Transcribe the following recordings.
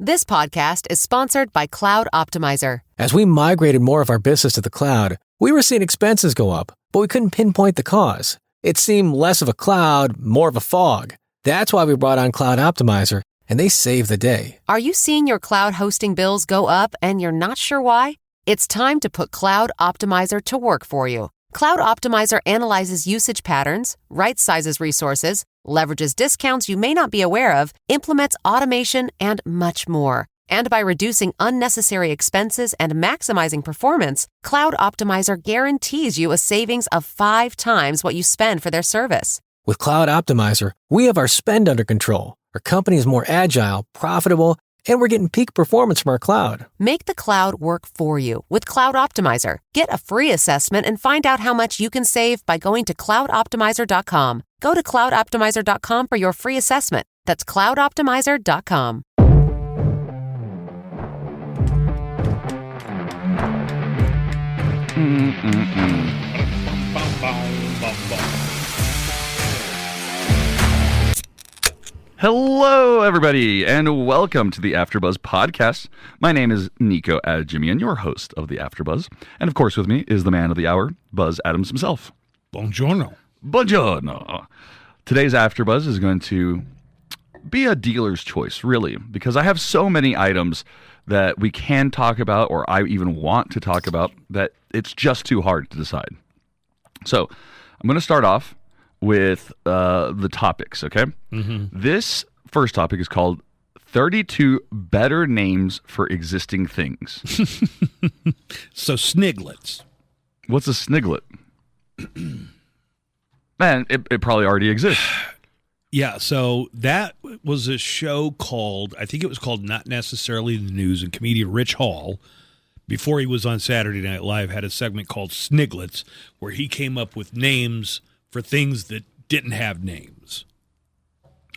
This podcast is sponsored by Cloud Optimizer. As we migrated more of our business to the cloud, we were seeing expenses go up, but we couldn't pinpoint the cause. It seemed less of a cloud, more of a fog. That's why we brought on Cloud Optimizer, and they saved the day. Are you seeing your cloud hosting bills go up and you're not sure why? It's time to put Cloud Optimizer to work for you. Cloud Optimizer analyzes usage patterns, right-sizes resources, leverages discounts you may not be aware of, implements automation, and much more. And by reducing unnecessary expenses and maximizing performance, Cloud Optimizer guarantees you a savings of 5 times what you spend for their service. With Cloud Optimizer, we have our spend under control. Our company is more agile, profitable, and we're getting peak performance from our cloud. Make the cloud work for you with Cloud Optimizer. Get a free assessment and find out how much you can save by going to cloudoptimizer.com. Go to cloudoptimizer.com for your free assessment. That's cloudoptimizer.com. Hello, everybody, and welcome to the AfterBuzz podcast. My name is Nico Adjimian, your host of the AfterBuzz, and of course, with me is the man of the hour, Buzz Adams himself. Buongiorno. Buongiorno. Today's AfterBuzz is going to be a dealer's choice, really, because I have so many items that we can talk about, or I even want to talk about, that it's just too hard to decide. So, I'm going to start off with the topics, okay? Mm-hmm. This first topic is called 32 Better Names for Existing Things. So, sniglets. What's a sniglet? Man, it probably already exists. Yeah, so that was a show called, I think it was called Not Necessarily the News, and comedian Rich Hall, before he was on Saturday Night Live, had a segment called Sniglets, where he came up with names for things that didn't have names.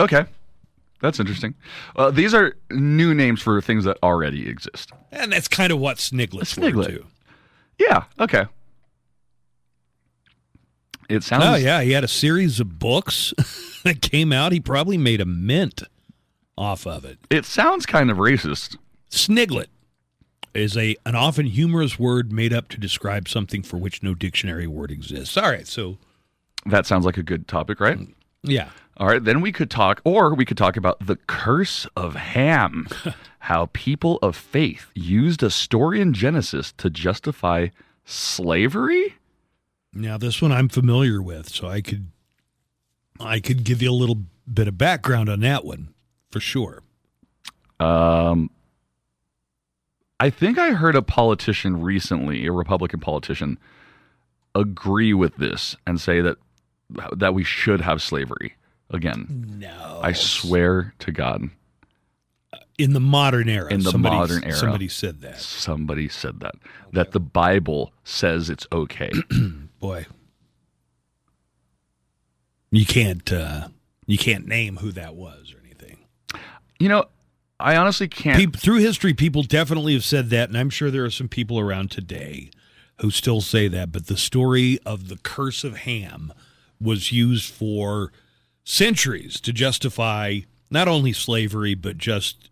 Okay. That's interesting. These are new names for things that already exist. And that's kind of what sniglets were, too. Yeah, okay. It sounds... Oh, yeah, he had a series of books that came out. He probably made a mint off of it. It sounds kind of racist. Sniglet is an often humorous word made up to describe something for which no dictionary word exists. All right, so... That sounds like a good topic, right? Yeah. All right, then we could talk about the curse of Ham, how people of faith used a story in Genesis to justify slavery. Now, this one I'm familiar with, so I could give you a little bit of background on that one, for sure. I think I heard a politician recently, a Republican politician, agree with this and say that we should have slavery again. No. I swear to God. In the modern era. Modern era. Somebody said that. Somebody said that. Okay. That the Bible says it's okay. Boy. You can't name who that was or anything. You know, I honestly can't. Through history, people definitely have said that, and I'm sure there are some people around today who still say that, but the story of the curse of Ham was used for centuries to justify not only slavery, but just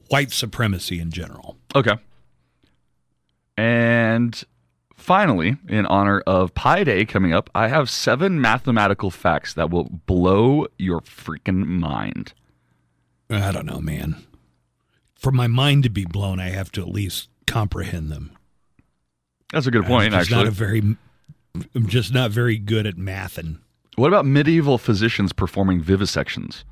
white supremacy in general. Okay. And finally, in honor of Pi Day coming up, I have 7 mathematical facts that will blow your freaking mind. I don't know, man. For my mind to be blown, I have to at least comprehend them. That's a good point, actually. I'm just not very good at mathing. What about medieval physicians performing vivisections?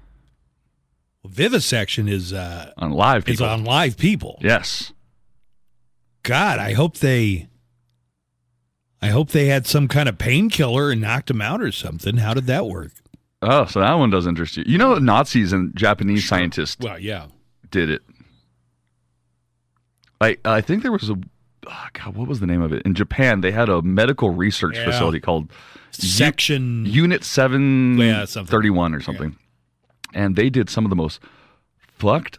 Well, vivisection is on live people. Is on live people. Yes. God, I hope they had some kind of painkiller and knocked them out or something. How did that work? Oh, so that one does interest you. You know, Nazis and Japanese scientists did it. I think there was God, what was the name of it? In Japan, they had a medical research facility called Unit 731 or something. Yeah. And they did some of the most fucked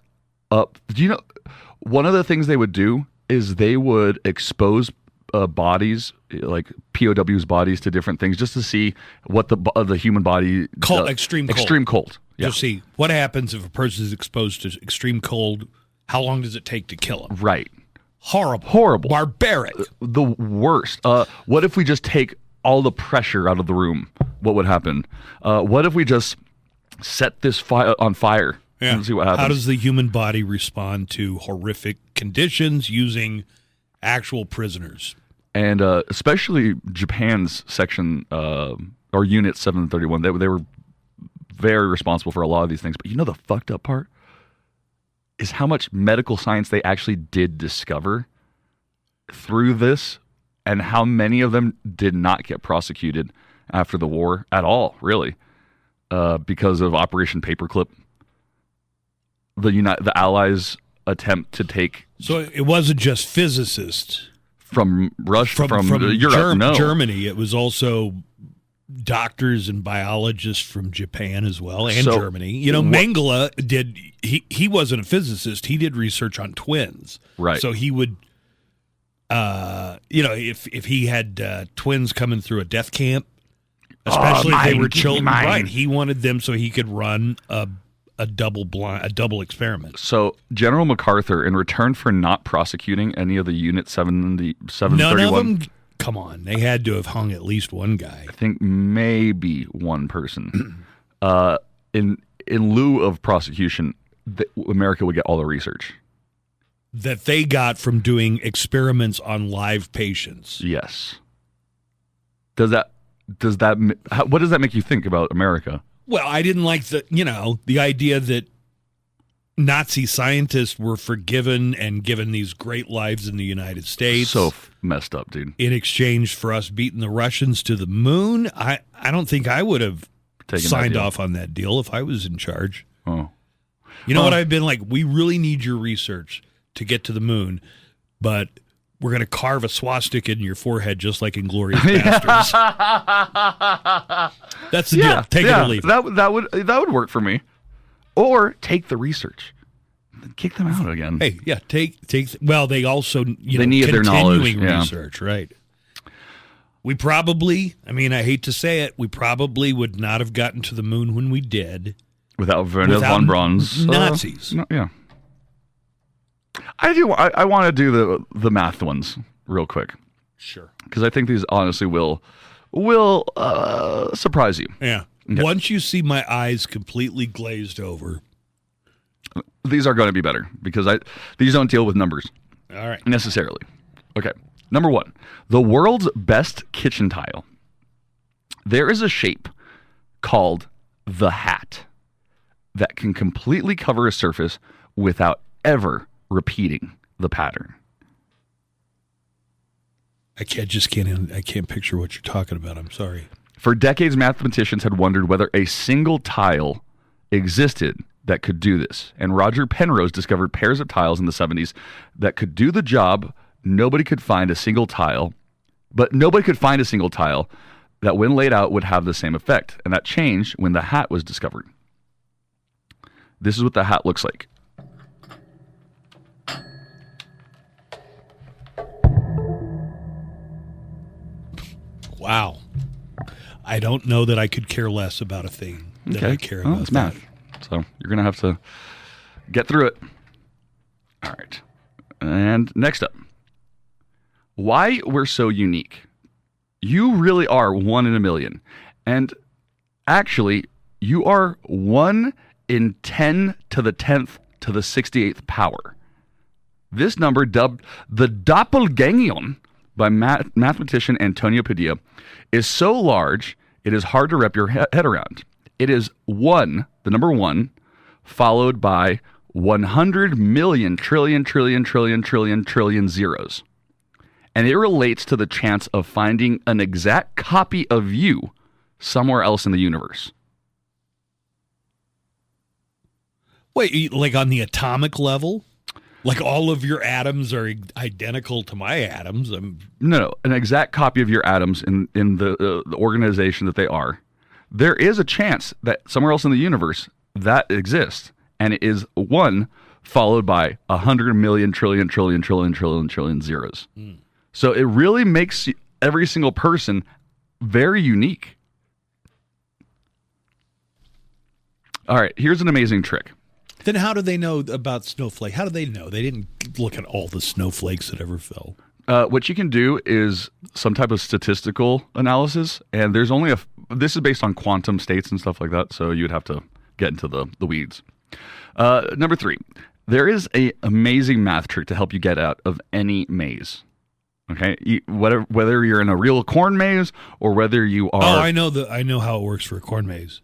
up. Do you know, one of the things they would do is they would expose bodies, like POWs' bodies, to different things just to see what the human body... Extreme cold. Extreme cold. Yeah. Just see what happens if a person is exposed to extreme cold How long does it take to kill him? Right. Horrible. Barbaric. The worst. What if we just take all the pressure out of the room? What would happen? What if we just set this fire on fire and see what happens? How does the human body respond to horrific conditions using actual prisoners? And especially Japan's section or Unit 731, they were very responsible for a lot of these things. But you know the fucked up part is how much medical science they actually did discover through this, and how many of them did not get prosecuted after the war at all, really, because of Operation Paperclip. The Allies' attempt to take... So it wasn't just physicists... From Russia, from Europe, Germany. It was also doctors and biologists from Japan as well, and Germany. You know, Mengele did. He wasn't a physicist. He did research on twins. Right. So he would, if he had twins coming through a death camp, especially if they were children, right? He wanted them so he could run a double experiment. So General MacArthur, in return for not prosecuting any of the Unit 731... None of them? Come on. They had to have hung at least one guy. I think maybe one person. In lieu of prosecution, America would get all the research. That they got from doing experiments on live patients. Yes. What does that make you think about America? Well, I didn't like the idea that Nazi scientists were forgiven and given these great lives in the United States. So messed up, dude. In exchange for us beating the Russians to the moon. I don't think I would have signed off on that deal if I was in charge. Oh. You know what I've been like? We really need your research to get to the moon, but we're going to carve a swastika in your forehead just like in Glorious Bastards. That's the deal. Take it or leave it. That would work for me. Or take the research. Kick them out again. Hey, well, they also, they need their knowledge. Continuing research, right? We probably, I hate to say it, we probably would not have gotten to the moon when we did. Without Werner von Braun's Nazis. Yeah. I want to do the math ones real quick. Sure. Because I think these honestly will surprise you. Yeah. Okay. Once you see my eyes completely glazed over. These are going to be better because these don't deal with numbers. All right. Necessarily. Okay. Number 1, the world's best kitchen tile. There is a shape called the hat that can completely cover a surface without ever repeating the pattern. I can't picture what you're talking about. I'm sorry. For decades, mathematicians had wondered whether a single tile existed that could do this. And Roger Penrose discovered pairs of tiles in the 70s that could do the job. Nobody could find a single tile that when laid out would have the same effect. And that changed when the hat was discovered. This is what the hat looks like. Wow. I don't know that I could care less about a thing that I care about. It's math. So you're going to have to get through it. All right. And next up, why we're so unique. You really are 1 in a million. And actually, you are 1 in 10 to the 10th to the 68th power. This number, dubbed the doppelganger by mathematician Antonio Padilla, is so large it is hard to wrap your head around. It is 1, the number 1, followed by 100 million trillion zeros. And it relates to the chance of finding an exact copy of you somewhere else in the universe. Wait, like on the atomic level? Like all of your atoms are identical to my atoms? No, an exact copy of your atoms in the organization that they are. There is a chance that somewhere else in the universe that exists, and it is 1 followed by 100 million trillion zeros. Mm. So it really makes every single person very unique. All right, here's an amazing trick. Then how do they know about snowflake? How do they know? They didn't look at all the snowflakes that ever fell. What you can do is some type of statistical analysis, and there's only this is based on quantum states and stuff like that, so you'd have to get into the weeds. Number 3, there is an amazing math trick to help you get out of any maze. Okay, whether you're in a real corn maze or whether you are. Oh, I know how it works for a corn maze.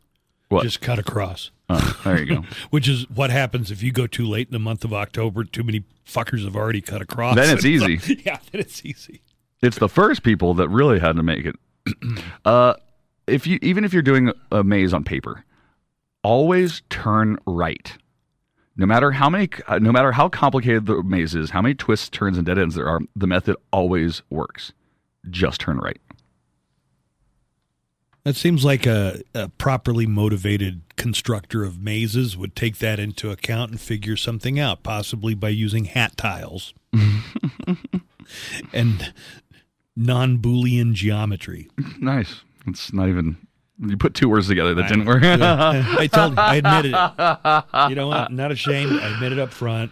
What? Just cut across. Oh, there you go. Which is what happens if you go too late in the month of October. Too many fuckers have already cut across. Then it's easy. Yeah, then it's easy. It's the first people that really had to make it. Even if you're doing a maze on paper, always turn right. No matter how complicated the maze is, how many twists, turns, and dead ends there are, the method always works. Just turn right. That seems like a properly motivated constructor of mazes would take that into account and figure something out, possibly by using hat tiles and non-Boolean geometry. Nice. It's not even... You put 2 words together that didn't work. I told you. I admitted it. You know what? I'm not ashamed. I admit it up front.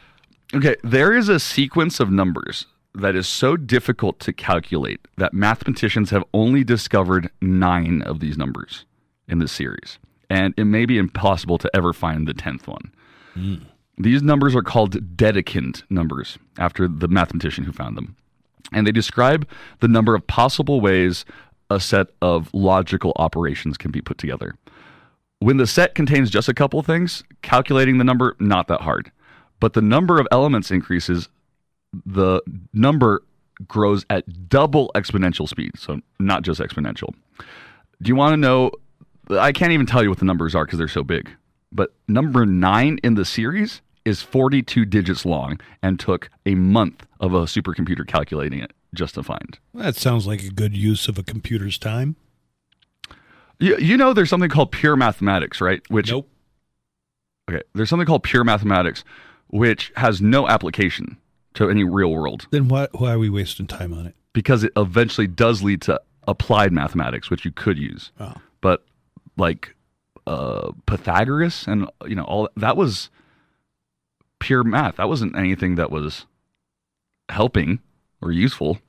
Okay, there is a sequence of numbers that is so difficult to calculate that mathematicians have only discovered 9 of these numbers in this series. And it may be impossible to ever find the 10th one. These numbers are called Dedekind numbers, after the mathematician who found them. And they describe the number of possible ways a set of logical operations can be put together. When the set contains just a couple of things, calculating the number, not that hard. But the number of elements increases, the number grows at double exponential speed, so not just exponential. Do you want to know? I can't even tell you what the numbers are because they're so big. But number 9 in the series is 42 digits long and took a month of a supercomputer calculating it just to find. That sounds like a good use of a computer's time. You know there's something called pure mathematics, right? Nope. Okay, there's something called pure mathematics, which has no application to any real world. Then why are we wasting time on it? Because it eventually does lead to applied mathematics, which you could use. Oh. But like Pythagoras and all that was pure math. That wasn't anything that was helping or useful.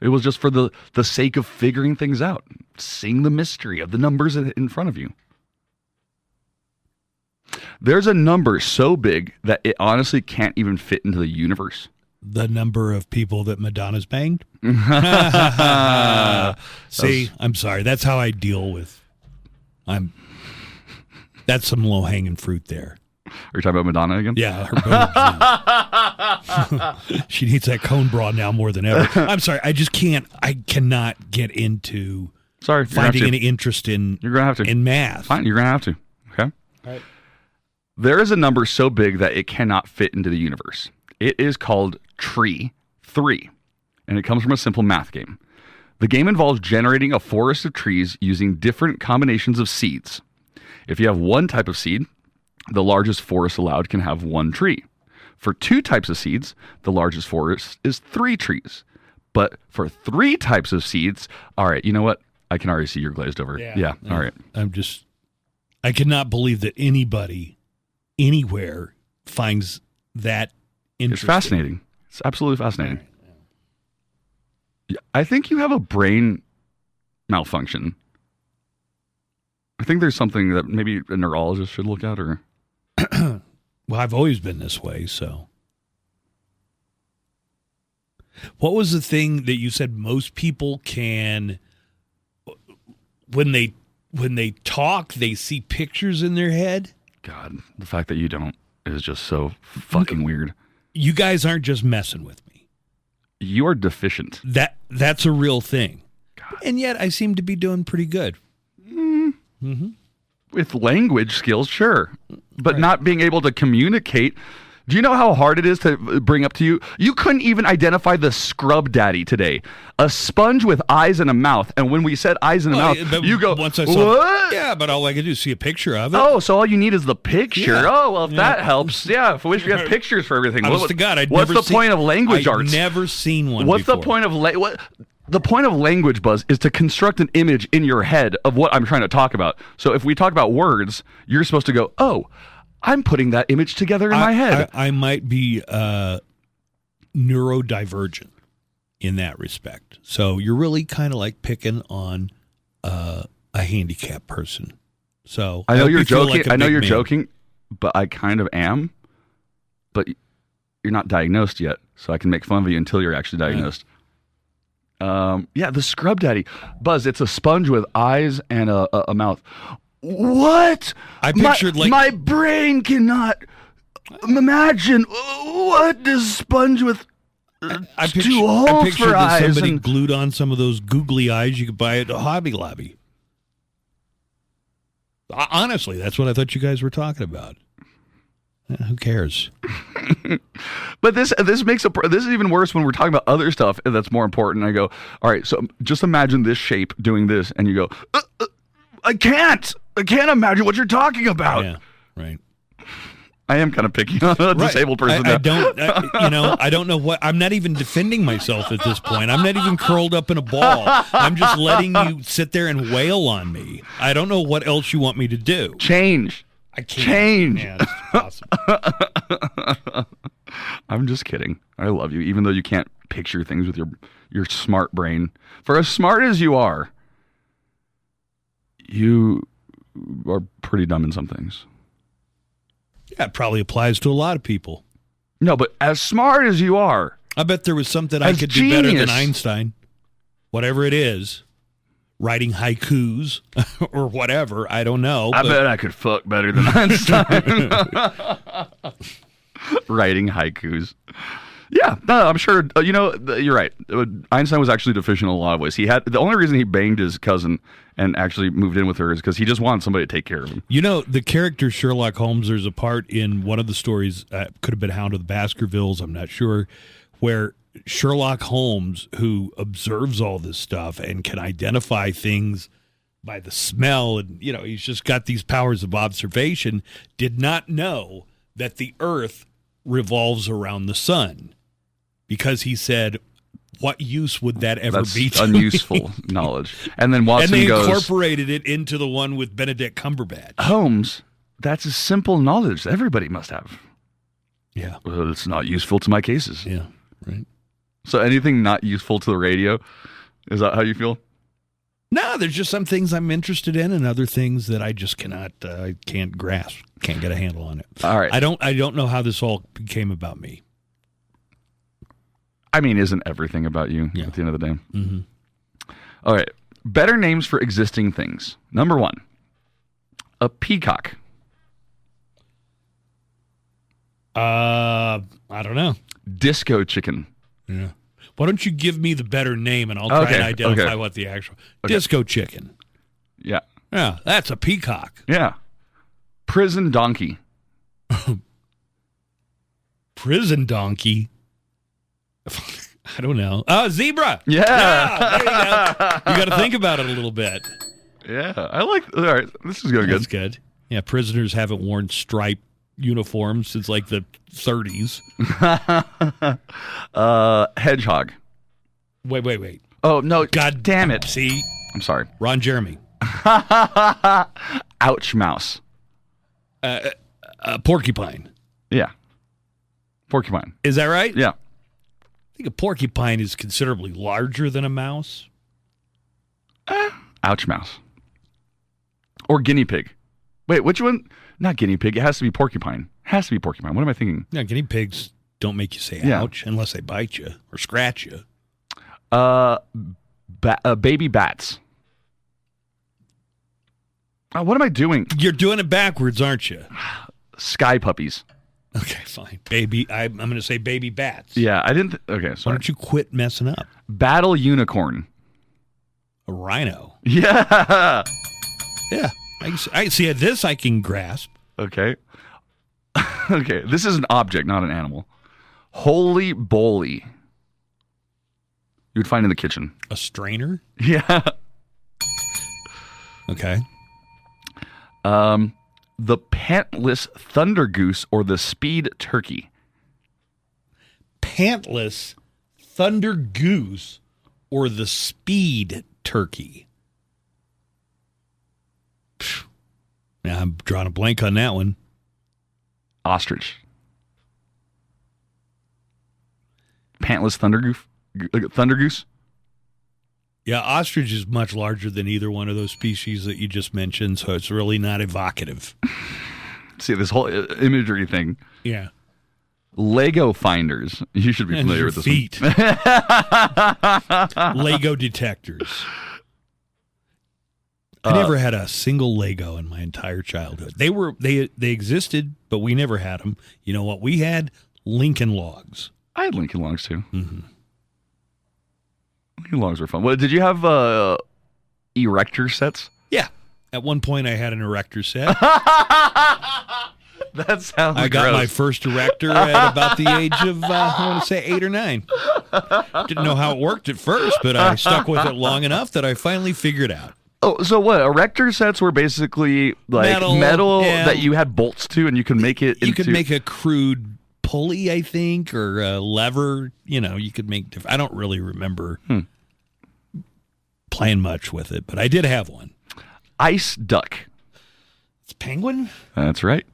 It was just for the sake of figuring things out, seeing the mystery of the numbers in front of you. There's a number so big that it honestly can't even fit into the universe. The number of people that Madonna's banged? See, I'm sorry. That's how I deal with... That's some low-hanging fruit there. Are you talking about Madonna again? Yeah, her boobs. She needs that cone bra now more than ever. I'm sorry. I cannot get into finding any interest in math. Fine, you're going to have to. Okay? All right. There is a number so big that it cannot fit into the universe. It is called Tree 3, and it comes from a simple math game. The game involves generating a forest of trees using different combinations of seeds. If you have one type of seed, the largest forest allowed can have 1 tree. For 2 types of seeds, the largest forest is 3 trees. But for 3 types of seeds, all right, you know what? I can already see you're glazed over. Yeah, all right. I cannot believe that anybody, anywhere, finds that interesting. It's fascinating. It's absolutely fascinating. I think you have a brain malfunction. I think there's something that maybe a neurologist should look at, or... Well, I've always been this way, so. What was the thing that you said most people can, when they talk, they see pictures in their head? God, the fact that you don't is just so fucking weird. You guys aren't just messing with me. You are deficient. That's a real thing. God. And yet I seem to be doing pretty good. Mm-hmm. With language skills, sure. But not being able to communicate. Do you know how hard it is to bring up to you? You couldn't even identify the scrub daddy today. A sponge with eyes and a mouth. And when we said eyes and a mouth, you go, once I saw, what? Yeah, but all I could do is see a picture of it. Oh, so all you need is the picture. Yeah. Oh, well, if that helps. Yeah, if we wish we had pictures for everything. Honest to God, what's the point of language arts? I've never seen one What's before. The point of the point of language, Buzz, is to construct an image in your head of what I'm trying to talk about. So if we talk about words, you're supposed to go, oh, I'm putting that image together in my head. I might be neurodivergent in that respect. So you're really kind of like picking on a handicapped person. So I know you're joking. Like I know you're joking, but I kind of am. But you're not diagnosed yet, so I can make fun of you until you're actually diagnosed. Yeah, the Scrub Daddy. Buzz, it's a sponge with eyes and a mouth. What? I pictured my brain cannot imagine. What does sponge with two holes for eyes? Somebody glued on some of those googly eyes you could buy at Hobby Lobby. Honestly, that's what I thought you guys were talking about. Who cares? But this is even worse when we're talking about other stuff that's more important. I go, all right, so just imagine this shape doing this, and you go, I can't imagine what you're talking about. Yeah, right. I am kind of picking on a disabled person. I don't know what. I'm not even defending myself at this point. I'm not even curled up in a ball. I'm just letting you sit there and wail on me. I don't know what else you want me to do. Change. I can't. Change. Yeah, that's impossible. I'm just kidding. I love you, even though you can't picture things with your smart brain. For as smart as you are pretty dumb in some things. Yeah, it probably applies to a lot of people. No, but as smart as you are. I bet there was something I could do better than Einstein. Whatever it is. Writing haikus or whatever. I don't know. I bet I could fuck better than Einstein. Writing haikus. Yeah, no, I'm sure. You're right. Einstein was actually deficient in a lot of ways. The only reason he banged his cousin and actually moved in with her is because he just wanted somebody to take care of him. You know, the character Sherlock Holmes, there's a part in one of the stories, could have been Hound of the Baskervilles, I'm not sure, where Sherlock Holmes, who observes all this stuff and can identify things by the smell, and he's just got these powers of observation, did not know that the Earth revolves around the sun, because he said, what use would that ever be to unuseful me? Knowledge. And then Watson goes, incorporated it into the one with Benedict Cumberbatch. Holmes, that's a simple knowledge that everybody must have. Yeah. Well, it's not useful to my cases. Yeah, right. So anything not useful to the radio, is that how you feel? No, there's just some things I'm interested in, and other things that I just can't grasp, can't get a handle on it. All right. I don't know how this all became about me. I mean, isn't everything about you at the end of the day? Mm-hmm. All right. Better names for existing things. Number 1, a peacock. I don't know. Disco chicken. Yeah. Why don't you give me the better name, and I'll try and identify what the actual... Disco chicken. Yeah. Yeah, that's a peacock. Yeah. Prison donkey. Prison donkey? I don't know. Oh, zebra. Yeah. There you go. You got to think about it a little bit. Yeah. All right. This is going good. That's good. Yeah, prisoners haven't worn striped uniforms since like the 30s. Hedgehog. Wait. Oh, no. God damn it. See? I'm sorry. Ron Jeremy. Ouch mouse. Porcupine. Yeah. Porcupine. Is that right? Yeah. I think a porcupine is considerably larger than a mouse. Ouch mouse. Or guinea pig. Wait, which one? Not guinea pig. It has to be porcupine. Has to be porcupine. What am I thinking? Yeah, guinea pigs don't make you say ouch unless they bite you or scratch you. Baby bats. What am I doing? You're doing it backwards, aren't you? Sky puppies. Okay, fine. Baby, I'm going to say baby bats. Yeah, I didn't. Okay, sorry. Why don't you quit messing up? Battle unicorn. A rhino. Yeah. Yeah. I see this I can grasp. Okay. Okay, this is an object, not an animal. Holy boly. You would find in the kitchen. A strainer? Yeah. Okay. The pantless thunder goose or the speed turkey. Pantless thunder goose or the speed turkey? Now I'm drawing a blank on that one. Ostrich. Pantless thunder goose. Yeah, ostrich is much larger than either one of those species that you just mentioned, so it's really not evocative. See, this whole imagery thing. Yeah. Lego finders. You should be familiar with this feet. one. Lego detectors. I never had a single Lego in my entire childhood. They existed, but we never had them. You know what we had? Lincoln Logs. I had Lincoln Logs too. Mm-hmm. Lincoln Logs were fun. What, did you have erector sets? Yeah. At one point, I had an erector set. That sounds I got gross. my first erector at about the age of, I want to say 8 or 9. Didn't know how it worked at first, but I stuck with it long enough that I finally figured out. Oh, so what? Erector sets were basically like metal yeah. that you had bolts to, and you could make it. You could make a crude pulley, I think, or a lever. You know, you could make. I don't really remember playing much with it, but I did have one. Ice duck. It's penguin. That's right.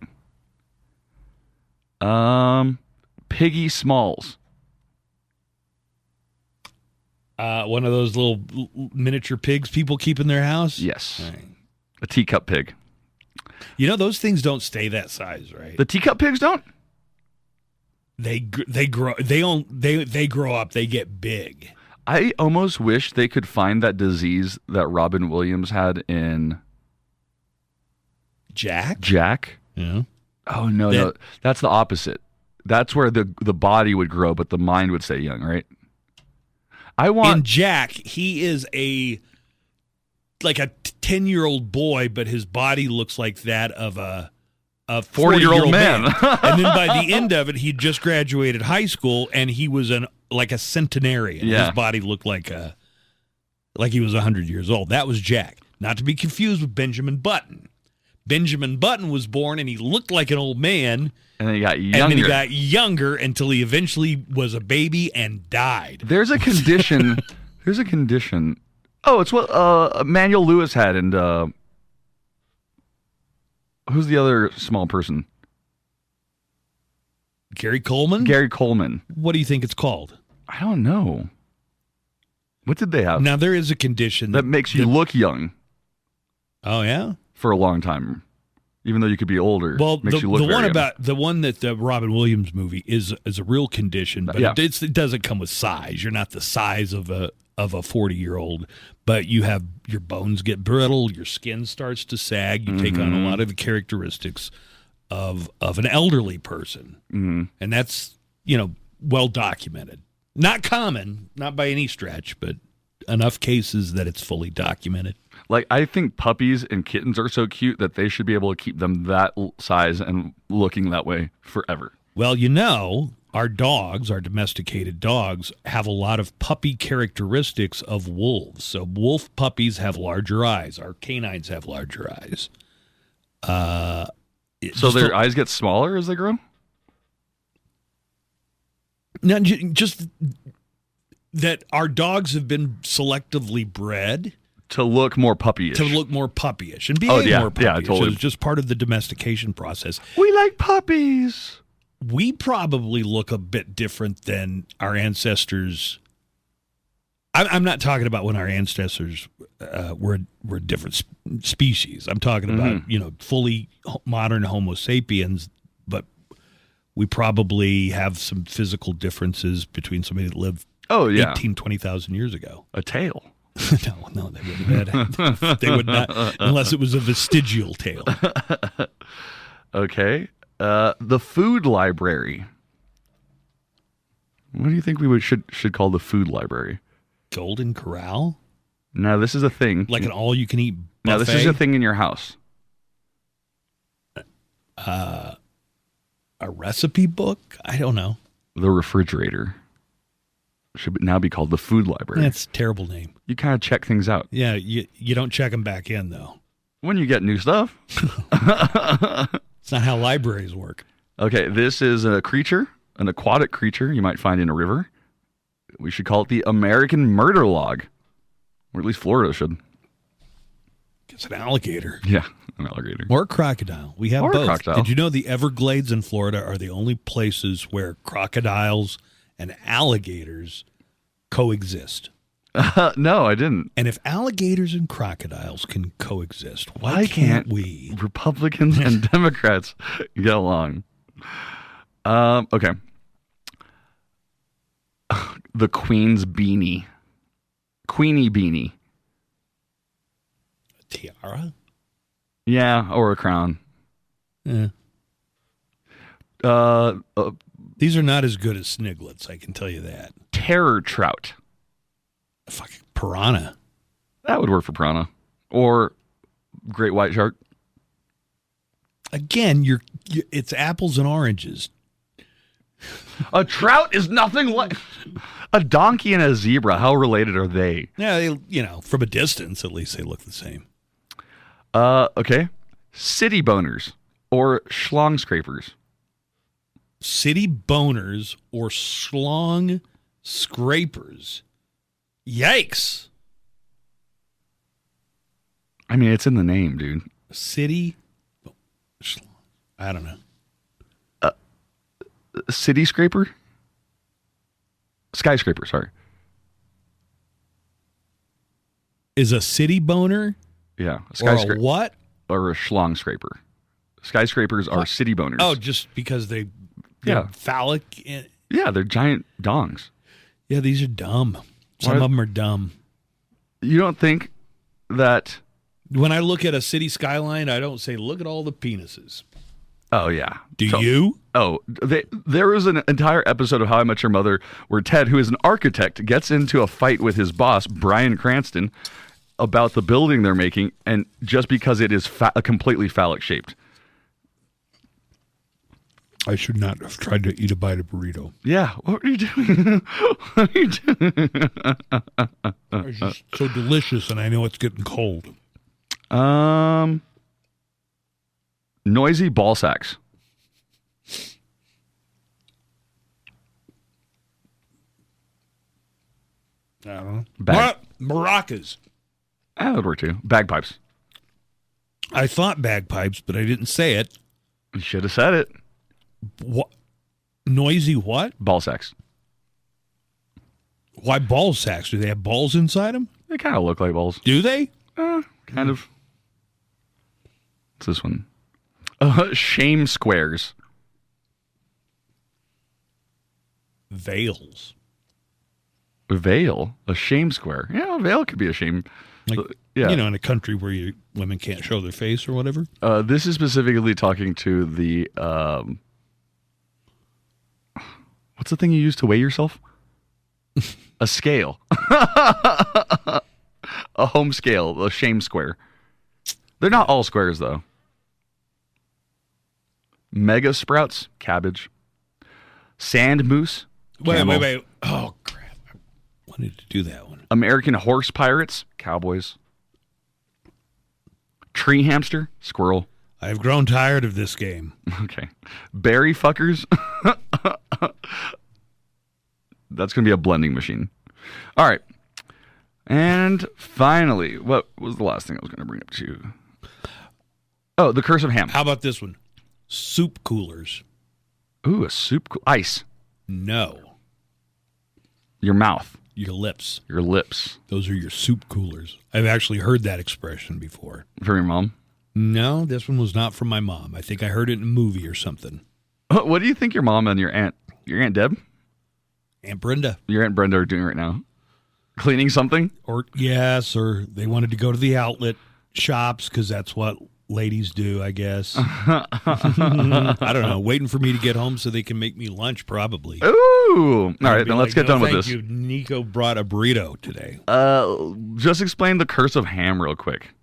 Piggy Smalls. One of those little miniature pigs people keep in their house? Yes. Right. A teacup pig. You know, those things don't stay that size, right? The teacup pigs don't? They grow up, they get big. I almost wish they could find that disease that Robin Williams had in Jack? Yeah. Oh, no. That's the opposite. That's where the body would grow, but the mind would stay young, right? In Jack, he is like a 10-year-old boy, but his body looks like that of a 40-year-old man. And then by the end of it, he just graduated high school, and he was like a centenarian. Yeah. His body looked like he was 100 years old. That was Jack. Not to be confused with Benjamin Button. Benjamin Button was born, and he looked like an old man. And then he got younger. And then he got younger until he eventually was a baby and died. There's a condition. Oh, it's what Emmanuel Lewis had, and who's the other small person? Gary Coleman? Gary Coleman. What do you think it's called? I don't know. What did they have? Now, there is a condition that makes you look young. Oh, yeah? For a long time. Even though you could be older. Well, makes you look very young. The one that the Robin Williams movie is a real condition, but it doesn't come with size. You're not the size of a 40-year-old, but your bones get brittle, your skin starts to sag, you take on a lot of the characteristics of an elderly person. Mm-hmm. And that's, well documented. Not common, not by any stretch, but enough cases that it's fully documented. Like, I think puppies and kittens are so cute that they should be able to keep them that size and looking that way forever. Well, our dogs, our domesticated dogs, have a lot of puppy characteristics of wolves. So wolf puppies have larger eyes. Our canines have larger eyes. So their eyes get smaller as they grow? No, just that our dogs have been selectively bred to look more puppyish. And behave more puppyish. Yeah, totally. It's just part of the domestication process. We like puppies. We probably look a bit different than our ancestors. I'm not talking about when our ancestors were different species. I'm talking about, fully modern Homo sapiens, but we probably have some physical differences between somebody that lived 18, 20,000 years ago. A tail. No, they wouldn't have had. They would not, unless it was a vestigial tail. Okay. The food library. What do you think we should call the food library? Golden Corral? No, this is a thing. Like an all-you-can-eat buffet? No, this is a thing in your house. A recipe book? I don't know. The refrigerator. Should now be called the food library. That's a terrible name. You kind of check things out. Yeah, you don't check them back in, though. When you get new stuff. It's not how libraries work. Okay, this is a creature, an aquatic creature you might find in a river. We should call it the American murder log. Or at least Florida should. It's an alligator. Yeah, an alligator. Or a crocodile. We have both. Crocodile. Did you know the Everglades in Florida are the only places where crocodiles and alligators coexist? No, I didn't. And if alligators and crocodiles can coexist, why can't we? Republicans and Democrats get along. Okay. The Queen's beanie. Queenie beanie. A tiara? Yeah, or a crown. Yeah. These are not as good as sniglets, I can tell you that. Terror trout. Fucking piranha. That would work for piranha. Or great white shark. Again, it's apples and oranges. A trout is nothing like a donkey and a zebra. How related are they? Yeah, from a distance, at least they look the same. Okay. City boners or schlong scrapers. City boners or schlong scrapers. Yikes. I mean, it's in the name, dude. City. I don't know. City scraper? Skyscraper, sorry. Is a city boner? Yeah. A skyscraper. Or a what? Or a schlong scraper. Skyscrapers are city boners. Oh, just because they're phallic? Yeah, they're giant dongs. Yeah, these are dumb. Some of them are dumb. You don't think that... When I look at a city skyline, I don't say, look at all the penises. Oh, yeah. Do you? Oh, there was an entire episode of How I Met Your Mother where Ted, who is an architect, gets into a fight with his boss, Bryan Cranston, about the building they're making, and just because it is completely phallic shaped. I should not have tried to eat a bite of burrito. Yeah, what are you doing? What are you doing? It's just so delicious, and I know it's getting cold. Noisy ball sacks. I don't know. Maracas. That would work too. Bagpipes. I thought bagpipes, but I didn't say it. You should have said it. What? Noisy what? Ball sacks. Why ball sacks? Do they have balls inside them? They kind of look like balls. Do they? Kind of. What's this one? Shame squares. Veils. Veil? A shame square. Yeah, a veil could be a shame. Like, yeah. In a country where women can't show their face or whatever. This is specifically talking to the... what's the thing you use to weigh yourself? A scale. A home scale. A shame square. They're not all squares, though. Mega sprouts, cabbage. Sand moose. Wait. Oh, crap. I wanted to do that one. American horse pirates, cowboys. Tree hamster, squirrel. I've grown tired of this game. Okay. Berry fuckers. That's going to be a blending machine. All right. And finally, what was the last thing I was going to bring up to you? Oh, the curse of ham. How about this one? Soup coolers. Ooh, a soup cooler. Ice. No. Your mouth. Your lips. Your lips. Those are your soup coolers. I've actually heard that expression before. From your mom? No, this one was not from my mom. I think I heard it in a movie or something. What do you think your mom and your Aunt Deb? Aunt Brenda. Your Aunt Brenda are doing right now? Cleaning something? Or they wanted to go to the outlet shops because that's what ladies do, I guess. I don't know. Waiting for me to get home so they can make me lunch, probably. Ooh. All right, then let's get done with this. Thank you. Nico brought a burrito today. Just explain the curse of ham real quick.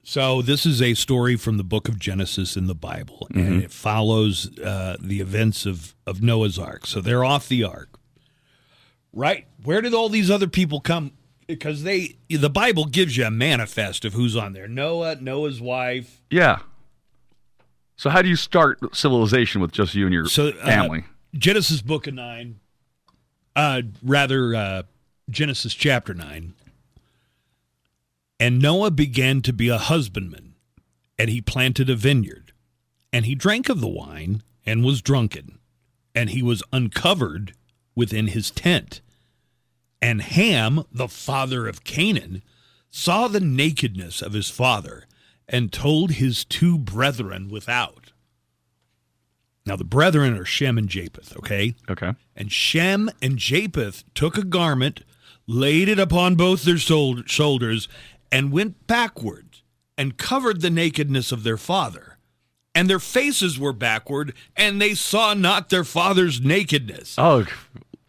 So this is a story from the book of Genesis in the Bible, and it follows the events of Noah's Ark. So they're off the ark. Right? Where did all these other people come? Because the Bible gives you a manifest of who's on there. Noah, Noah's wife. Yeah. So how do you start civilization with just you and your family? Genesis book of 9. Genesis chapter 9. And Noah began to be a husbandman, and he planted a vineyard, and he drank of the wine and was drunken, and he was uncovered within his tent. And Ham, the father of Canaan, saw the nakedness of his father and told his two brethren without. Now, the brethren are Shem and Japheth, okay? Okay. And Shem and Japheth took a garment, laid it upon both their shoulders, and went backward and covered the nakedness of their father. And their faces were backward, and they saw not their father's nakedness. Oh,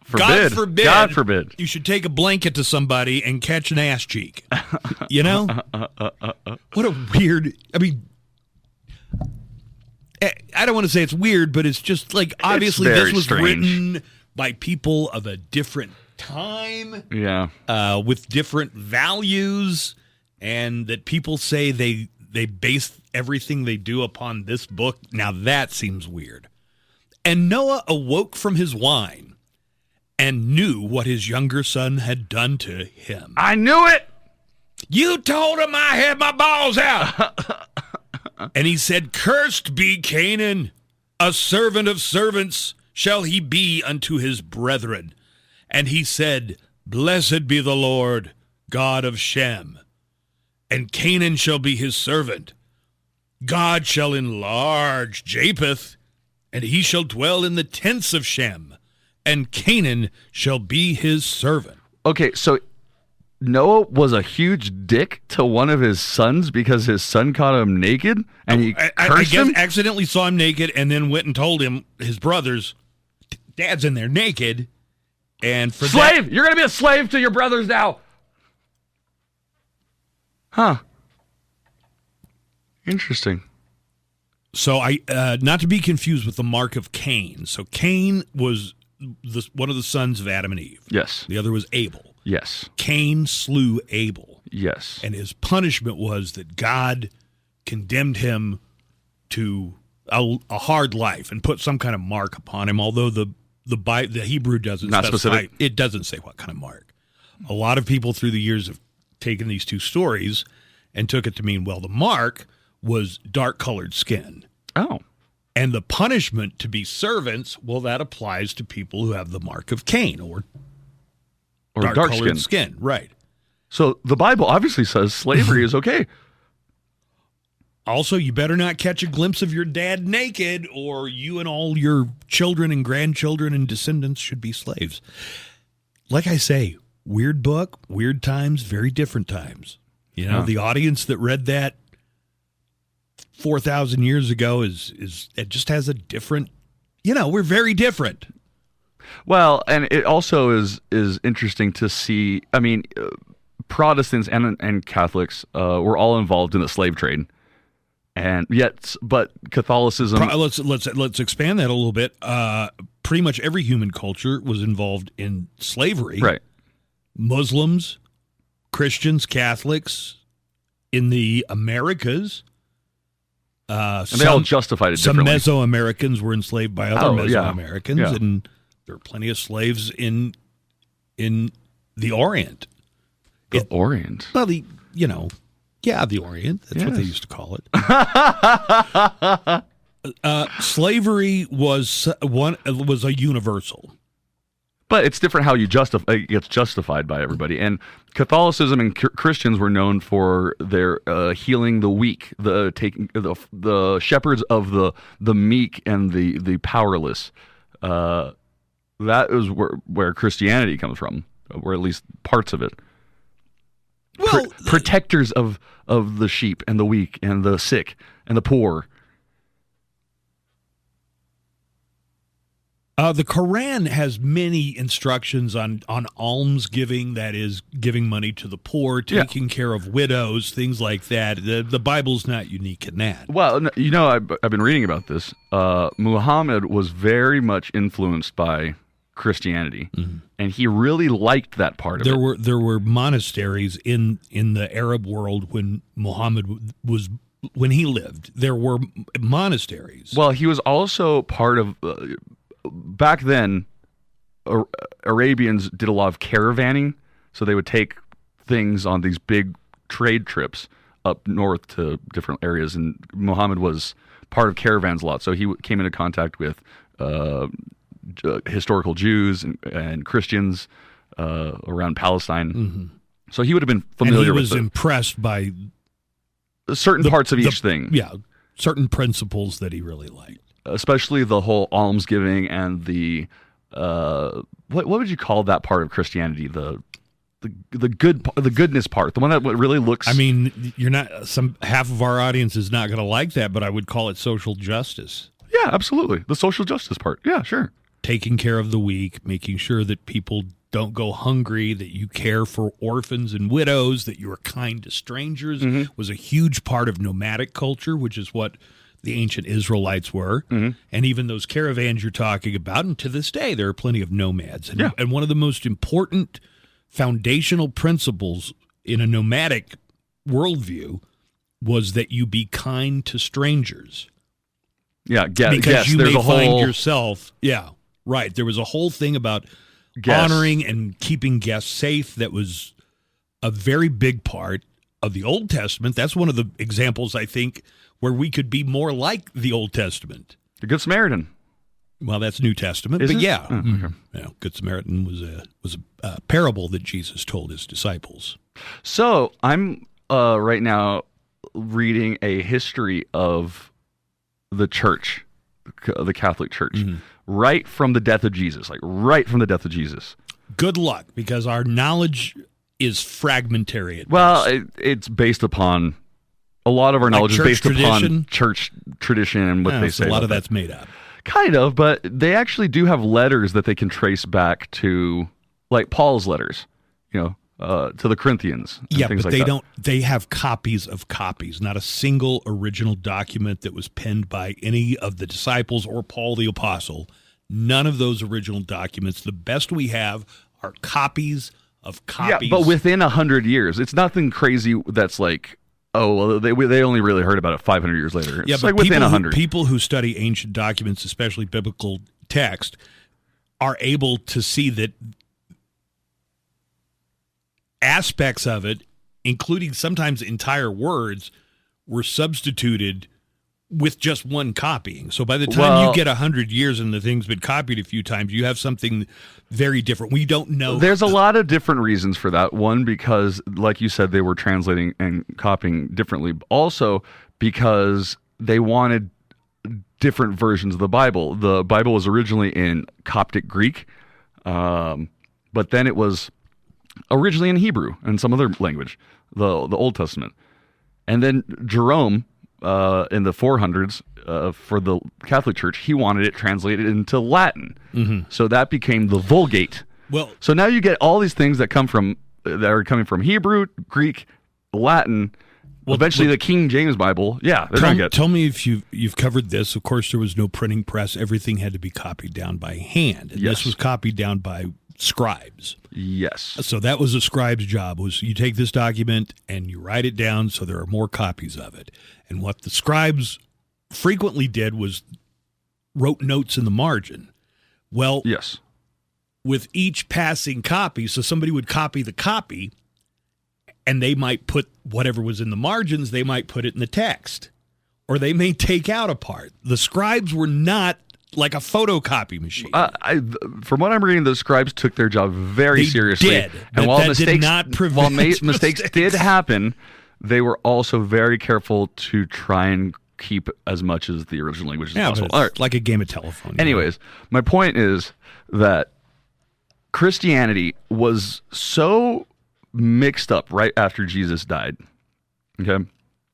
forbid. God forbid. You should take a blanket to somebody and catch an ass cheek. You know? What a weird... I mean... I don't want to say it's weird, but it's just like, obviously this was written by people of a different time. Yeah. With different values, and that people say they base everything they do upon this book. Now that seems weird. And Noah awoke from his wine and knew what his younger son had done to him. I knew it! You told him I had my balls out! And he said, Cursed be Canaan, a servant of servants shall he be unto his brethren. And he said, Blessed be the Lord, God of Shem, and Canaan shall be his servant. God shall enlarge Japheth, and he shall dwell in the tents of Shem, and Canaan shall be his servant. Okay, so Noah was a huge dick to one of his sons because his son caught him naked, and he cursed him? Accidentally saw him naked and then went and told him, his brothers, Dad's in there naked. And for slave! You're going to be a slave to your brothers now! Huh. Interesting. So not to be confused with the mark of Cain. So Cain was one of the sons of Adam and Eve. Yes. The other was Abel. Yes. Cain slew Abel. Yes. And his punishment was that God condemned him to a hard life and put some kind of mark upon him, although the Hebrew doesn't Not specify. specific. It doesn't say what kind of mark. A lot of people through the years have taken these two stories and took it to mean, well, the mark was dark-colored skin. Oh. And the punishment to be servants, well, that applies to people who have the mark of Cain or dark skin. Right. So the Bible obviously says slavery is okay. Also, you better not catch a glimpse of your dad naked, or you and all your children and grandchildren and descendants should be slaves. Like I say, weird book, weird times, very different times. You know, the audience that read that 4,000 years ago is it just has a different, we're very different. Well, and it also is interesting to see. I mean, Protestants and Catholics were all involved in the slave trade, but Catholicism. Let's expand that a little bit. Pretty much every human culture was involved in slavery. Right. Muslims, Christians, Catholics in the Americas. And they all justified it differently. Some Mesoamericans were enslaved by other Mesoamericans, and there are plenty of slaves in the Orient. The Orient? Well, the Orient. That's what they used to call it. Slavery was a universal. But it's different how it gets justified by everybody. And Catholicism and Christians were known for their healing the weak, the shepherds of the meek and the powerless. That is where Christianity comes from, or at least parts of it. Well, protectors of the sheep and the weak and the sick and the poor. The Quran has many instructions on alms giving, that is, giving money to the poor, taking care of widows, things like that. The Bible's not unique in that. Well, I've been reading about this. Muhammad was very much influenced by Christianity, and he really liked that part of it. There were monasteries in the Arab world when Muhammad when he lived. There were monasteries. Well, he was also part of. Back then, Arabians did a lot of caravanning, so they would take things on these big trade trips up north to different areas, and Muhammad was part of caravans a lot, so he came into contact with historical Jews and Christians around Palestine. Mm-hmm. So he would have been familiar with And he was impressed by certain parts of each thing. Yeah, certain principles that he really liked. Especially the whole almsgiving and the what would you call that part of Christianity? The goodness part, the one that really looks. I mean, half of our audience is not going to like that, but I would call it social justice. Yeah, absolutely, the social justice part. Yeah, sure. Taking care of the weak, making sure that people don't go hungry, that you care for orphans and widows, that you are kind to strangers, was a huge part of nomadic culture, which is what the ancient Israelites were. Mm-hmm. And even those caravans you're talking about, and to this day, there are plenty of nomads. And one of the most important foundational principles in a nomadic worldview was that you be kind to strangers. Yeah, because you may find yourself. Yeah, right. There was a whole thing about honoring and keeping guests safe that was a very big part of the Old Testament. That's one of the examples, I think, where we could be more like the Old Testament. The Good Samaritan. Well, that's New Testament, but yeah. Okay. Good Samaritan was a parable that Jesus told his disciples. So I'm right now reading a history of the church, the Catholic Church, right from the death of Jesus, Good luck, because our knowledge is fragmentary. It's based upon, a lot of our knowledge is based upon church tradition and what they say. A lot of that's made up. Kind of, but they actually do have letters that they can trace back to, like Paul's letters, to the Corinthians. Yeah, but they don't. They have copies of copies, not a single original document that was penned by any of the disciples or Paul the Apostle. None of those original documents. The best we have are copies of copies. Yeah, but within 100 years, it's nothing crazy. That's like, they only really heard about it 500 years later. It's like within 100. People who study ancient documents, especially biblical text, are able to see that aspects of it, including sometimes entire words, were substituted with just one copying. So by the time you get 100 years and the thing's been copied a few times, you have something very different. We don't know. There's a lot of different reasons for that. One, because, like you said, they were translating and copying differently. Also, because they wanted different versions of the Bible. The Bible was originally in Coptic Greek, but then it was originally in Hebrew and some other language, the Old Testament. And then Jerome, in the 400s, for the Catholic Church, he wanted it translated into Latin. Mm-hmm. So that became the Vulgate. Well, so now you get all these things that are coming from Hebrew, Greek, Latin. Eventually, the King James Bible. Yeah, tell me if you've covered this. Of course, there was no printing press. Everything had to be copied down by hand. And this was copied down by scribes. Yes. So that was a scribe's job, was you take this document and you write it down so there are more copies of it. And what the scribes frequently did was wrote notes in the margin. Well, yes. With each passing copy, so somebody would copy the copy and they might put whatever was in the margins, they might put it in the text, or they may take out a part. The scribes were not like a photocopy machine. From what I'm reading, the scribes took their job very seriously. Did. And while mistakes did happen, they were also very careful to try and keep as much as the original language as possible. But it's like a game of telephone. Anyways, my point is that Christianity was so mixed up right after Jesus died. Okay?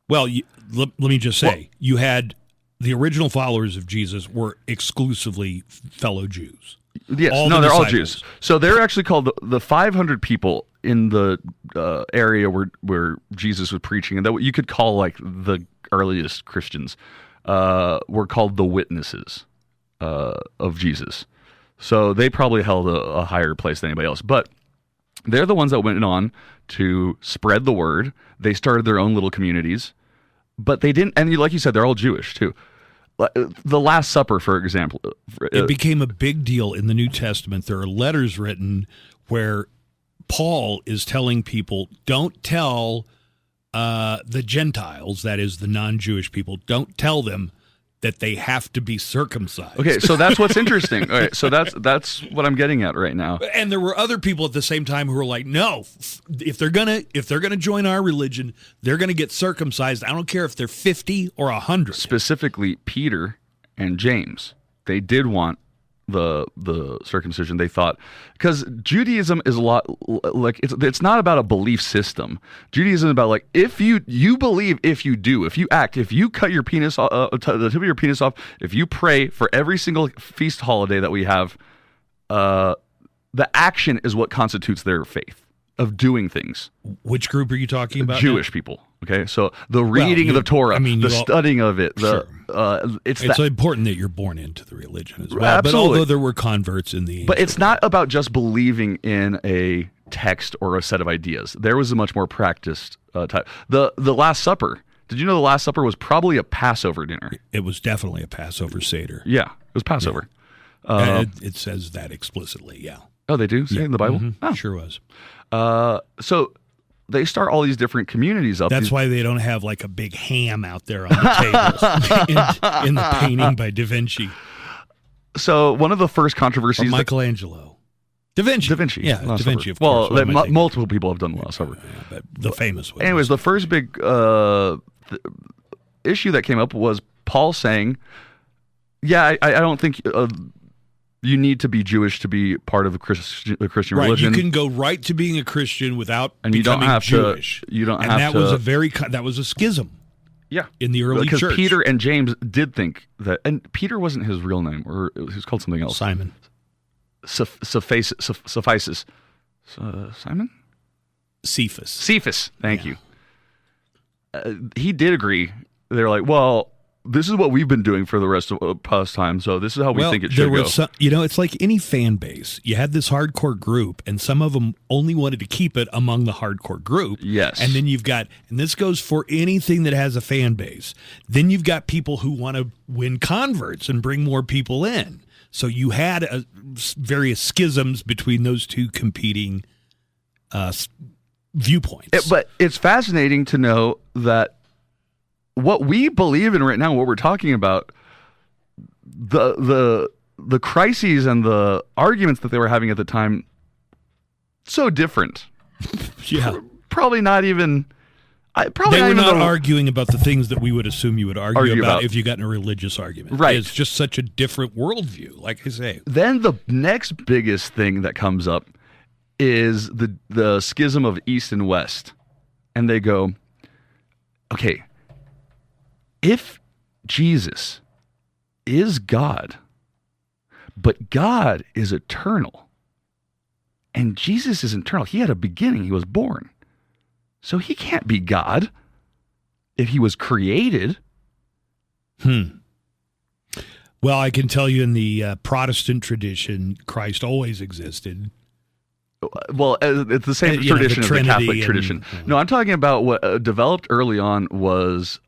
Well, let me just say, you had the original followers of Jesus were exclusively fellow Jews. Yes, they're all Jews. So they're actually called the 500 people in the area where Jesus was preaching, and that what you could call like the earliest Christians were called the witnesses of Jesus. So they probably held a higher place than anybody else. But they're the ones that went on to spread the word. They started their own little communities. But they didn't, and like you said, they're all Jewish too. the Last Supper, for example. It became a big deal in the New Testament. There are letters written where Paul is telling people, don't tell the Gentiles, that is the non-Jewish people, don't tell them that they have to be circumcised. Okay, so that's what's interesting. All right, so that's what I'm getting at right now. And there were other people at the same time who were like, no, if they're gonna join our religion, they're gonna get circumcised. I don't care if they're 50 or 100. Specifically, Peter and James, they did want the circumcision. They thought, because Judaism is a lot like it's not about a belief system. Judaism is about like, if you believe, if you do, if you act, if you cut your penis the tip of your penis off, if you pray for every single feast holiday that we have, the action is what constitutes their faith of doing things. Which group are you talking about? Jewish people. Okay, so the reading of the Torah, the studying of it, it's important that you're born into the religion as well. Absolutely. But although there were converts in the... But it's not about just believing in a text or a set of ideas. There was a much more practiced type. The Last Supper, did you know the Last Supper was probably a Passover dinner? It was definitely a Passover Seder. Yeah, it was Passover. Yeah. It says that explicitly, yeah. Oh, they do? Say it in the Bible? Mm-hmm. Oh. Sure was. So they start all these different communities up. That's why they don't have like a big ham out there on the table in the painting by Da Vinci. So one of the first controversies... Or Michelangelo. Da Vinci. Yeah, Da Vinci, of course. Well, multiple people have done the Last Supper. Yeah, but the famous one. Anyways, the first big issue that came up was Paul saying, I don't think... you need to be Jewish to be part of the Christian religion. You can go right to being a Christian without and you becoming don't have Jewish. You don't and have that to. That was a schism. Yeah, in the early church, because Peter and James did think that, and Peter wasn't his real name, or he was called something else. Simon. Suffices. Simon. Cephas. Thank you. He did agree. They're like, well, this is what we've been doing for the rest of past time, so this is how we think it should go. It's like any fan base. You had this hardcore group, and some of them only wanted to keep it among the hardcore group. Yes. And then you've got, and this goes for anything that has a fan base, then you've got people who want to win converts and bring more people in. So you had various schisms between those two competing viewpoints. But it's fascinating to know that what we believe in right now, what we're talking about, the crises and the arguments that they were having at the time, so different. Yeah, probably not even. They were not arguing about the things that we would assume you would argue about if you got in a religious argument. Right, it's just such a different worldview. Like I say, then the next biggest thing that comes up is the schism of East and West, and they go, okay. If Jesus is God, but God is eternal, and Jesus is eternal, he had a beginning, he was born. So he can't be God if he was created. Well, I can tell you in the Protestant tradition, Christ always existed. Well, it's the same tradition as the Catholic tradition. No, I'm talking about what developed early on was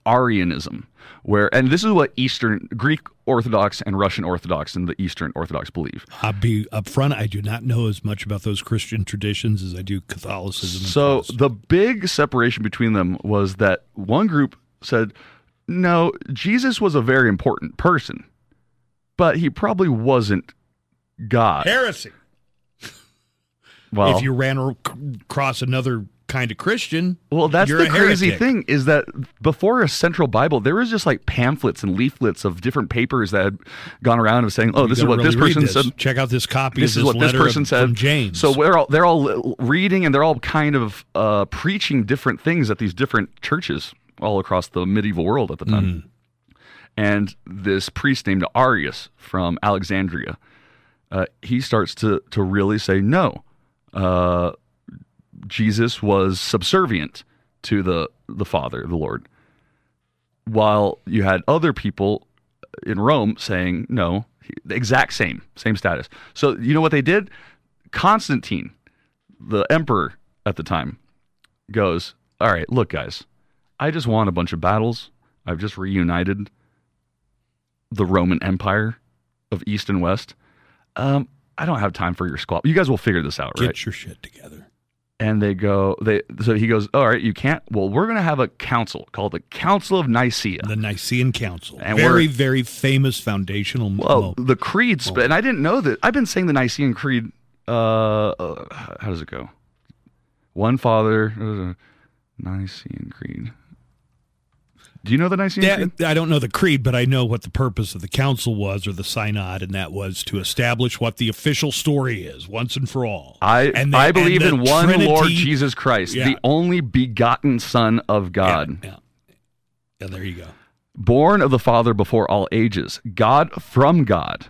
Arianism, and this is what Eastern Greek Orthodox and Russian Orthodox and the Eastern Orthodox believe. I'll be upfront, I do not know as much about those Christian traditions as I do Catholicism. So the big separation between them was that one group said, no, Jesus was a very important person, but he probably wasn't God. Heresy. Well, if you ran across another kind of Christian, well, that's the crazy thing, is that before a central Bible, there was just like pamphlets and leaflets of different papers that had gone around of saying, "Oh, this is what this person said. Check out this copy. This is what this person said from James." So they're all reading, and they're all kind of preaching different things at these different churches all across the medieval world at the time. And this priest named Arius from Alexandria, he starts to really say no. Jesus was subservient to the Father, the Lord, while you had other people in Rome saying no, the exact same status. So you know what they did? Constantine, the emperor at the time, goes, all right, look, guys, I just won a bunch of battles. I've just reunited. the Roman Empire of East and West. I don't have time for your squabble. You guys will figure this out, right? Get your shit together. And so he goes, all right, you can't. Well, we're going to have a council called the Council of Nicaea. The Nicene Council. And very, very famous foundational. Well, the creeds, and I didn't know that. I've been saying the Nicene Creed. How does it go? One Father, Nicene Creed. Do you know the Nicene Creed? I don't know the creed, but I know what the purpose of the council was, or the synod, and that was to establish what the official story is once and for all. I believe in one Trinity, Lord Jesus Christ, the only begotten Son of God. Yeah, there you go. Born of the Father before all ages, God from God.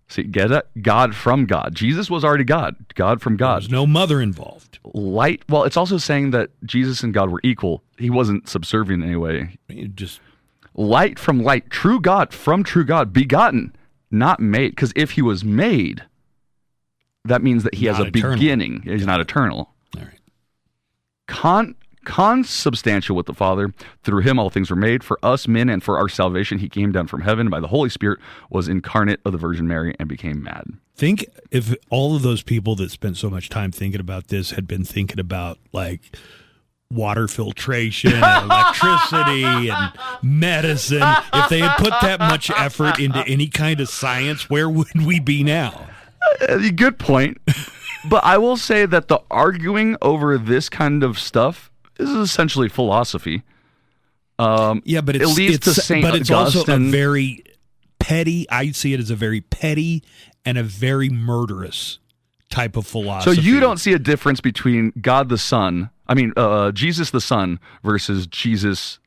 See, get it? God from God. Jesus was already God. God from God. There's no mother involved. Light. Well, it's also saying that Jesus and God were equal. He wasn't subservient in any way. Just light from light. True God from true God. Begotten, not made. Because if he was made, that means that he has a beginning. He's not eternal. All right. Consubstantial with the Father. Through him all things were made. For us men and for our salvation he came down from heaven by the Holy Spirit, was incarnate of the Virgin Mary, and became man. Think if all of those people that spent so much time thinking about this had been thinking about like water filtration and electricity and medicine, if they had put that much effort into any kind of science, where would we be now? Good point. But I will say that the arguing over this kind of stuff is essentially philosophy. But it leads to St. But it's Augustine. also a very petty. I see it as a very petty and a very murderous type of philosophy. So you don't see a difference between God the Son, Jesus the Son versus Jesus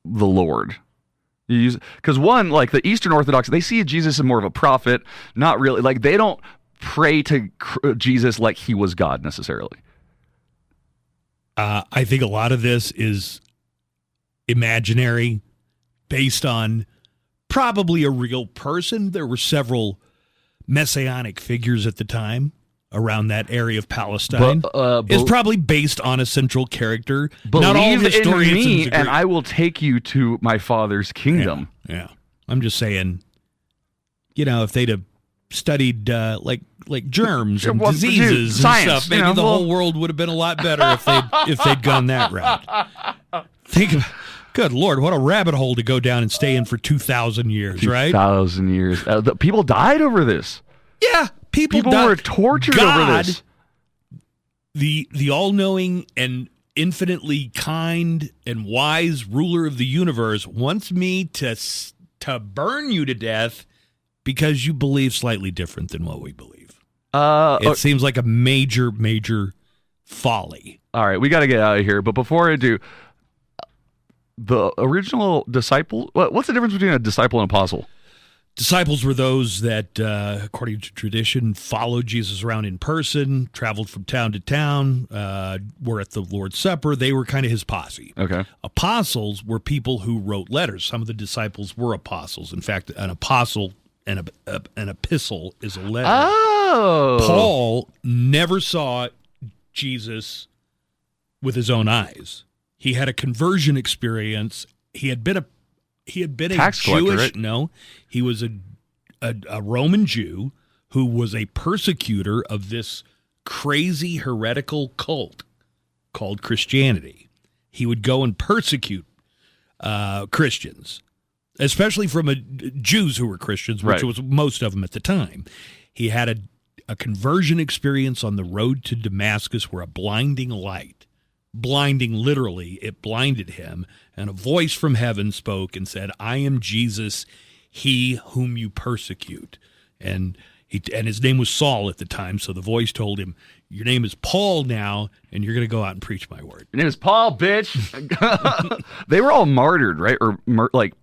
the Lord. Because one, like the Eastern Orthodox, they see Jesus as more of a prophet, not really. Like they don't pray to Jesus like he was God necessarily. I think a lot of this is imaginary, based on probably a real person. There were several messianic figures at the time around that area of Palestine. It's probably based on a central character. Not all historians in me, and I will take you to my Father's kingdom. Yeah. I'm just saying, if they'd have studied like germs and diseases and science, stuff, maybe the whole world would have been a lot better if they'd gone that route. Think of, good Lord, what a rabbit hole to go down and stay in for 2,000 years, right? 2,000 years. People died over this. Yeah, people were tortured over this. The all-knowing and infinitely kind and wise ruler of the universe wants me to burn you to death because you believe slightly different than what we believe. It seems like a major, major folly. All right, we got to get out of here. But before I do, the original disciple, what's the difference between a disciple and apostle? Disciples were those that, according to tradition, followed Jesus around in person, traveled from town to town, were at the Lord's Supper. They were kind of his posse. Okay. Apostles were people who wrote letters. Some of the disciples were apostles. In fact, an apostle and an epistle is a letter. Oh. Paul never saw Jesus with his own eyes. He had a conversion experience. He had been a tax collector, Jewish. right? No, he was a Roman Jew who was a persecutor of this crazy heretical cult called Christianity. He would go and persecute Christians, especially from Jews who were Christians, which was most of them at the time. He had a conversion experience on the road to Damascus where a blinding light, blinding literally, it blinded him, and a voice from heaven spoke and said, I am Jesus, he whom you persecute. And his name was Saul at the time, so the voice told him, your name is Paul now, and you're going to go out and preach my word. Your name is Paul, bitch. They were all martyred, right? Or like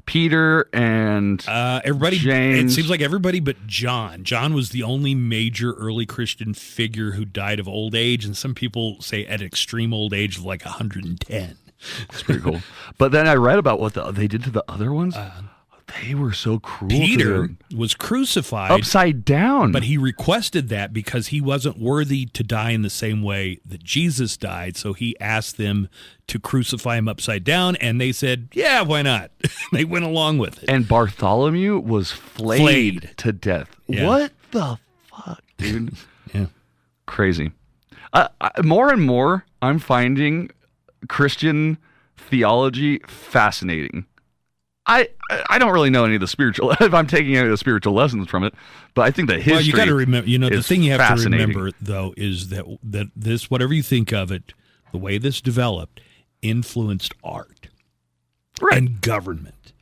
Peter and everybody. James. It seems like everybody but John. John was the only major early Christian figure who died of old age, and some people say at extreme old age of like 110. That's pretty cool. But then I read about what they did to the other ones. They were so cruel. Peter was crucified upside down. But he requested that because he wasn't worthy to die in the same way that Jesus died. So he asked them to crucify him upside down, and they said, yeah, why not? They went along with it. And Bartholomew was flayed to death. Yeah. What the fuck, dude? Yeah. Crazy. More and more, I'm finding Christian theology fascinating. I don't really know any of the spiritual, if I'm taking any of the spiritual lessons from it, but I think that history. Well, you got to remember, the thing you have to remember, though, is that this, whatever you think of it, the way this developed, influenced art and government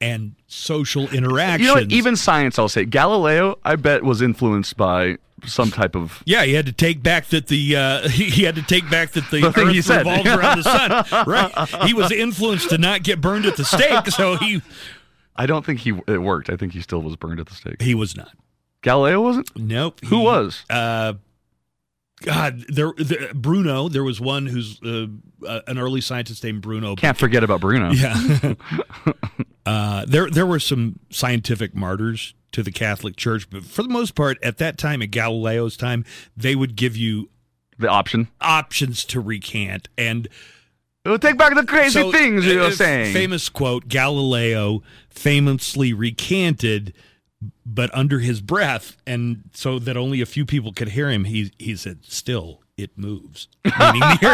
and social interactions. You know what? Even science, I'll say. Galileo, I bet, was influenced by some type of. Yeah, he had to take back that the Earth revolves around the sun. Right? He was influenced to not get burned at the stake, so he. I don't think it worked. I think he still was burned at the stake. He was not. Galileo wasn't? Nope. Who was? Bruno. There was one who's an early scientist named Bruno. Can't forget about Bruno. Yeah. There were some scientific martyrs to the Catholic Church, but for the most part, at that time, at Galileo's time, they would give you the options to recant, and it would take back the crazy things you were saying. Famous quote: Galileo famously recanted, but under his breath, and so that only a few people could hear him. He said, "Still, it moves." Meaning the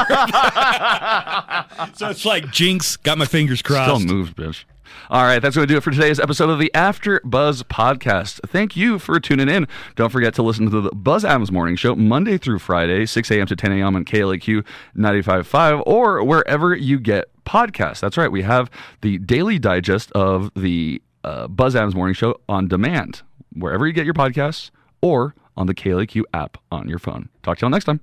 earth. So it's like jinx. Got my fingers crossed. Still moves, bitch. All right, that's going to do it for today's episode of the After Buzz podcast. Thank you for tuning in. Don't forget to listen to the Buzz Adams Morning Show Monday through Friday, 6 a.m. to 10 a.m. on KLAQ 95.5 or wherever you get podcasts. That's right, we have the daily digest of the Buzz Adams Morning Show on demand, wherever you get your podcasts or on the KLAQ app on your phone. Talk to y'all next time.